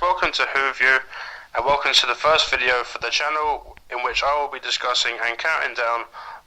welcome to Who View, and welcome to the first video for the channel in which I will be discussing and counting down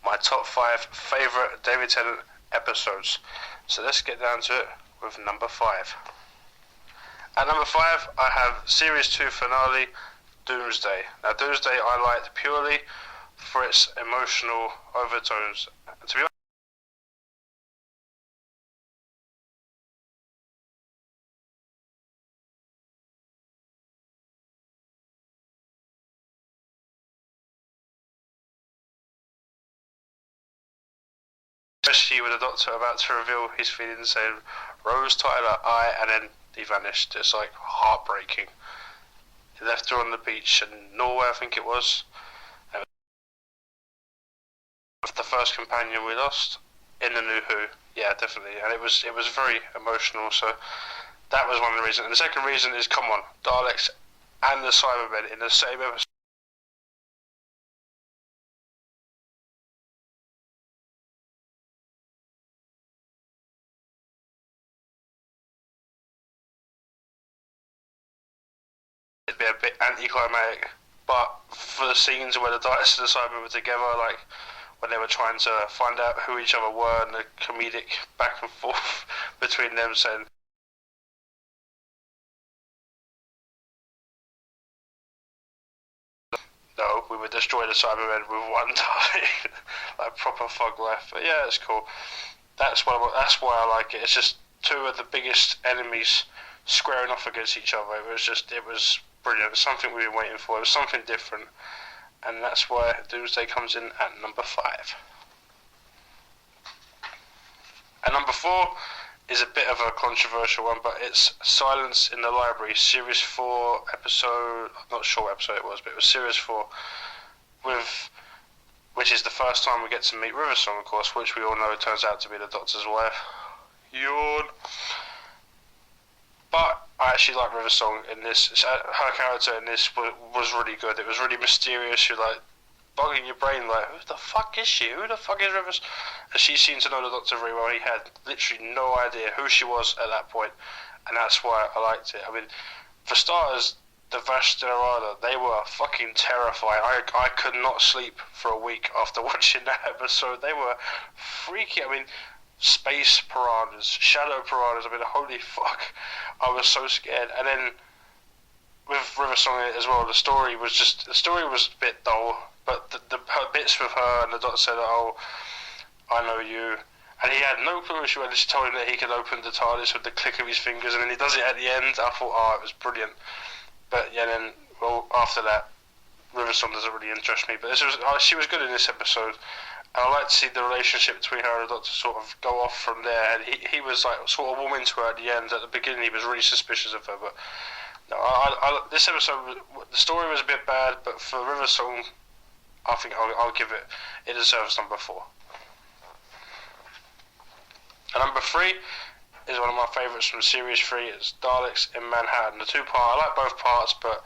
my top 5 favourite David Tennant episodes. So let's get down to it with number 5. At number 5 I have Series 2 finale, Doomsday. Now Doomsday I liked purely for its emotional overtones. To be especially with the Doctor about to reveal his feelings, saying Rose Tyler, and then he vanished. It's like heartbreaking. He left her on the beach in Norway, I think it was. The first companion we lost in the New Who, yeah, definitely, and it was very emotional. So that was one of the reasons. And the second reason is, come on, Daleks and the Cybermen in the same episode. It'd be a bit anticlimactic, but for the scenes where the Daleks and the Cybermen were together, like when they were trying to find out who each other were, and the comedic back and forth between them saying, no, we would destroy the Cybermen with one Dalek. Like proper thug life. But yeah, it's cool. That's why I like it. It's just two of the biggest enemies squaring off against each other. It was brilliant. It was something we've been waiting for. It was something different. And that's why Doomsday comes in at number 5. And number 4 is a bit of a controversial one, but it's Silence in the Library, Series 4 episode, I'm not sure what episode it was, but it was Series 4, which is the first time we get to meet Riversong, of course, which we all know turns out to be the Doctor's wife. Yawn. But I actually like Riversong in this. Her character in this was really good. It was really mysterious. You're like bugging your brain, like, who the fuck is she? Who the fuck is Riversong? And she seemed to know the Doctor very well. He had literally no idea who she was at that point, and that's why I liked it. I mean, for starters, the Vashtarada, they were fucking terrifying. I could not sleep for a week after watching that episode. They were freaky. I mean, space piranhas, shadow piranhas. I mean, holy fuck, I was so scared. And then with Riversong in it as well, the story was a bit dull, but her bits with her and the Doctor said, "Oh, I know you," and he had no clue. She told him that he could open the TARDIS with the click of his fingers, and then he does it at the end. I thought, oh, it was brilliant. But yeah, then after that, Riversong doesn't really interest me. But she was good in this episode. And I like to see the relationship between her and the Doctor sort of go off from there. And he was like sort of warming to her at the end. At the beginning, he was really suspicious of her. But no, this episode, the story was a bit bad, but for Riversong, I think I'll give it. It deserves number 4. And number 3 is one of my favourites from Series 3. It's Daleks in Manhattan. The 2-part. I like both parts, but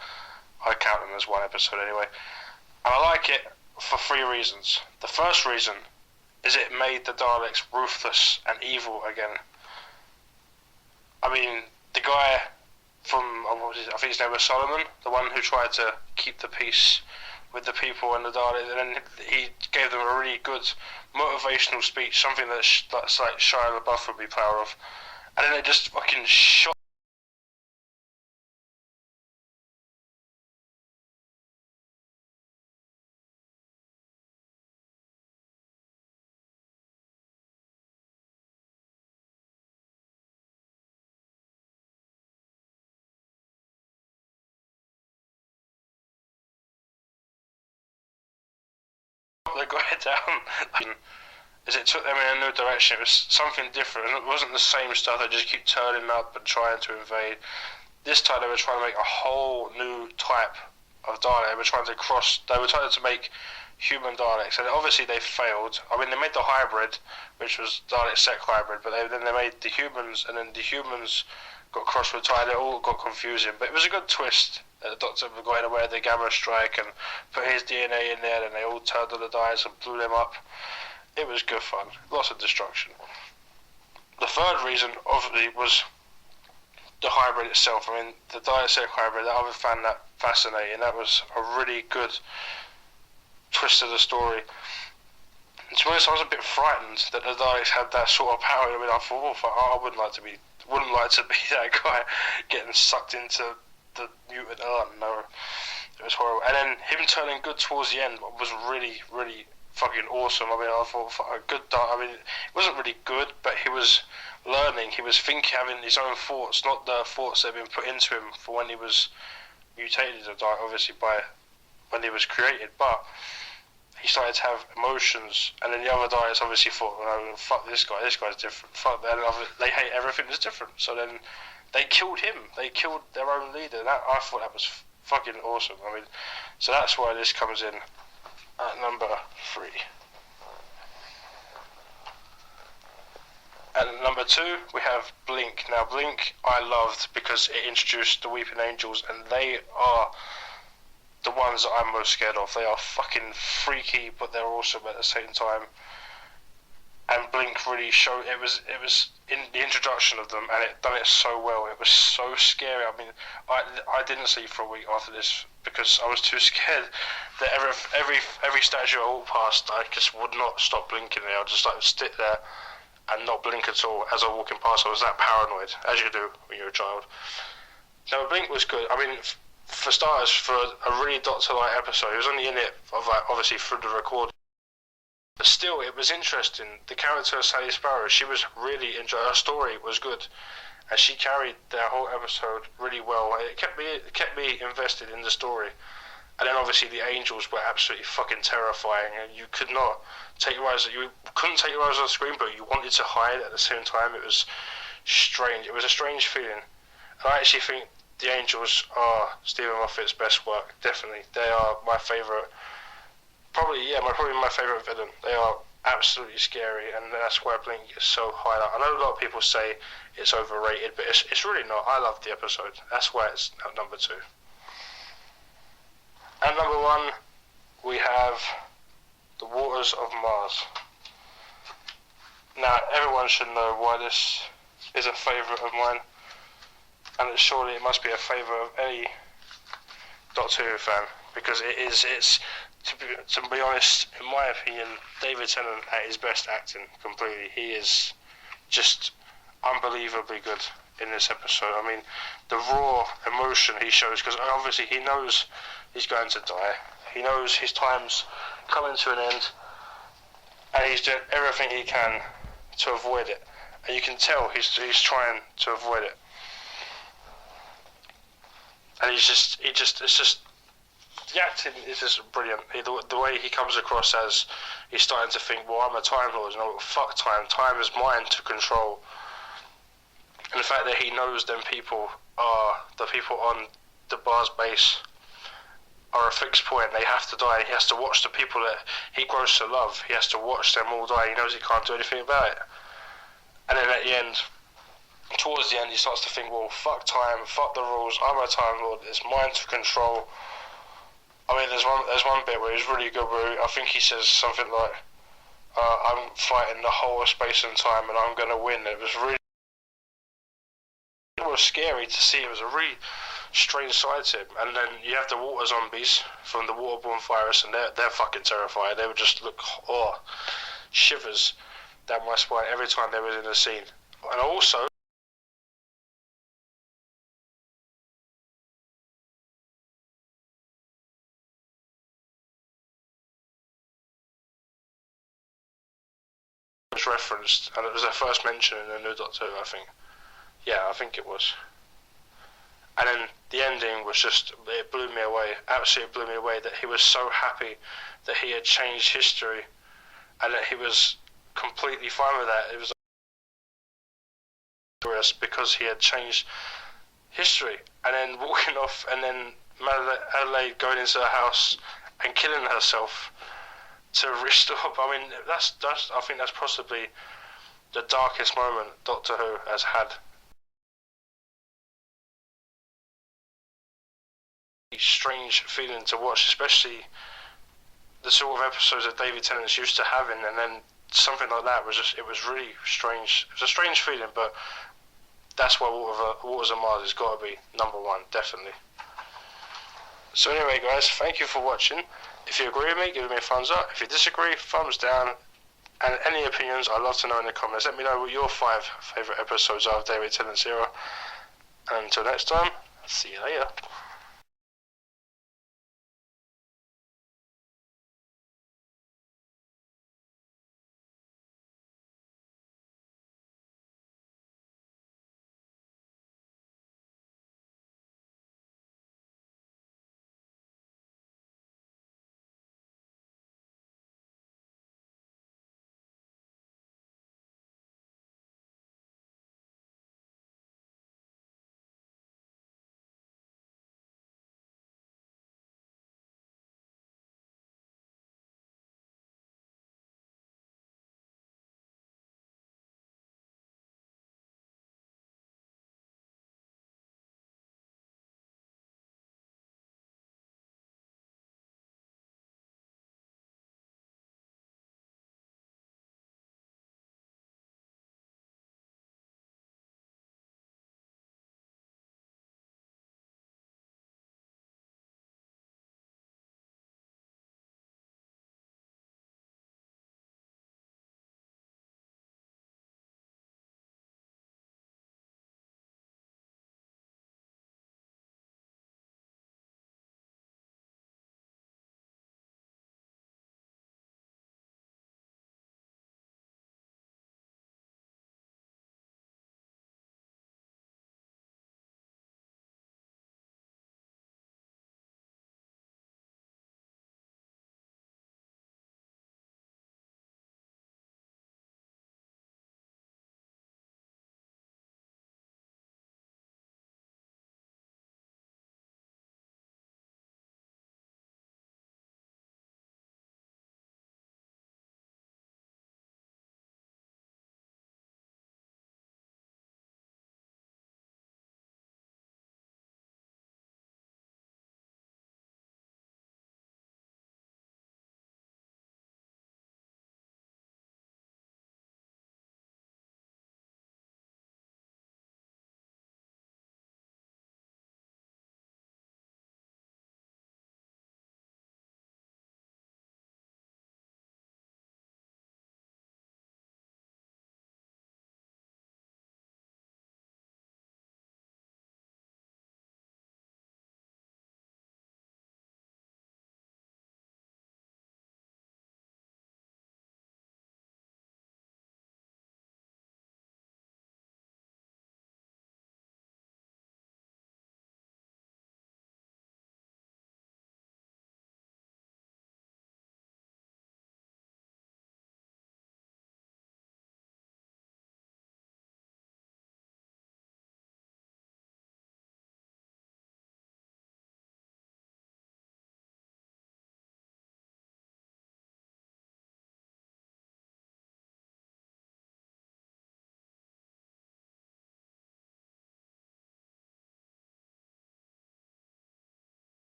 I count them as one episode anyway. And I like it for 3 reasons. The first reason is it made the Daleks ruthless and evil again. I mean, the guy from, I think his name was Solomon, the one who tried to keep the peace with the people and the Daleks, and then he gave them a really good motivational speech, something that's like Shia LaBeouf would be proud of. And then they just fucking shot the guy down. As it took them in a new direction, it was something different. It wasn't the same stuff. They just keep turning up and trying to invade. This time they were trying to make a whole new type of Dalek. They were trying to make human Daleks, and obviously they failed. I mean, they made the hybrid, which was Dalek Sec hybrid, but then they made the humans, and then the humans got crossed with Dalek. It all got confusing, but it was a good twist. The Doctor got away with the Gamma Strike and put his DNA in there, and they all turned on the Daleks and blew them up. It was good fun. Lots of destruction. The third reason, obviously, was the hybrid itself. I mean, the Diet hybrid, I would find that fascinating. That was a really good twist of the story. And to be honest, I was a bit frightened that the Diets had that sort of power. I mean, I thought, I wouldn't like to be that guy getting sucked into the mutant. Oh no, it was horrible. And then him turning good towards the end was really, really fucking awesome. I mean, I thought a good. I mean, it wasn't really good, but he was learning. He was thinking, having his own thoughts, not the thoughts that had been put into him for when he was mutated as a Diet, obviously by when he was created. But he started to have emotions, and then the other Diets obviously thought, oh, fuck this guy. This guy's different. Fuck that. They hate everything that's different. So then they killed him. They killed their own leader. And I thought that was fucking awesome. I mean, so that's why this comes in at number 3. At number 2, we have Blink. Now, Blink I loved because it introduced the Weeping Angels, and they are the ones that I'm most scared of. They are fucking freaky, but they're awesome at the same time. And Blink really showed, it was in the introduction of them, and it done it so well. It was so scary. I mean, I didn't sleep for a week after this because I was too scared that every statue I walked past, I just would not stop blinking. I would just like sit there and not blink at all as I was walking past. I was that paranoid, as you do when you're a child. Now, Blink was good. I mean, for starters, for a really Doctor-like episode, he was only in it, obviously, through the recording. But still, it was interesting. The character of Sally Sparrow, she was really enjoying. Her story was good, and she carried that whole episode really well. It kept me invested in the story. And then obviously the Angels were absolutely fucking terrifying, and you couldn't take your eyes off the screen, but you wanted to hide at the same time. It was strange. It was a strange feeling. And I actually think the Angels are Stephen Moffat's best work. Definitely, they are my favourite. Probably my favourite villain. They are absolutely scary, and that's why Blink is so high up. I know a lot of people say it's overrated, but it's really not. I love the episode. That's why it's at number 2. At number 1, we have The Waters of Mars. Now, everyone should know why this is a favourite of mine, and surely it must be a favourite of any Doctor Who fan, because it's to be honest, in my opinion, David Tennant at his best acting completely. He is just unbelievably good in this episode. I mean, the raw emotion he shows, because obviously he knows he's going to die. He knows his time's coming to an end, and he's doing everything he can to avoid it. And you can tell he's trying to avoid it. And it's just the acting is just brilliant. The way he comes across as he's starting to think, well, I'm a Time Lord, you know, fuck time. Time is mine to control. And the fact that he knows them people are the people on the bar's base are a fixed point. They have to die. He has to watch the people that he grows to love. He has to watch them all die. He knows he can't do anything about it. And then at the end, towards the end, he starts to think, well, fuck time, fuck the rules. I'm a Time Lord. It's mine to control. I mean, there's one bit where he's really good, where I think he says something like, I'm fighting the whole of space and time and I'm going to win. It was scary to see. It was a really strange side to him. And then you have the water zombies from the waterborne virus, and they're fucking terrifying. They would just look, shivers down my spine every time they were in a scene. And also, was referenced, and it was their first mention in the new Doctor Who, I think. Yeah, I think it was. And then the ending was just, it blew me away, absolutely blew me away, that he was so happy that he had changed history, and that he was completely fine with that. It was because he had changed history, and then walking off, and then Adelaide going into the house and killing herself to restore. I mean, that's I think that's possibly the darkest moment Doctor Who has had. Strange feeling to watch, especially the sort of episodes that David Tennant's used to having, and then something like that was just, it was really strange. It was a strange feeling, but that's why Waters and Mars has got to be number one, definitely. So anyway, guys, thank you for watching. If you agree with me, give me a thumbs up. If you disagree, thumbs down. And any opinions, I'd love to know in the comments. Let me know what your 5 favourite episodes are of David Tennant's era. And until next time, see you later.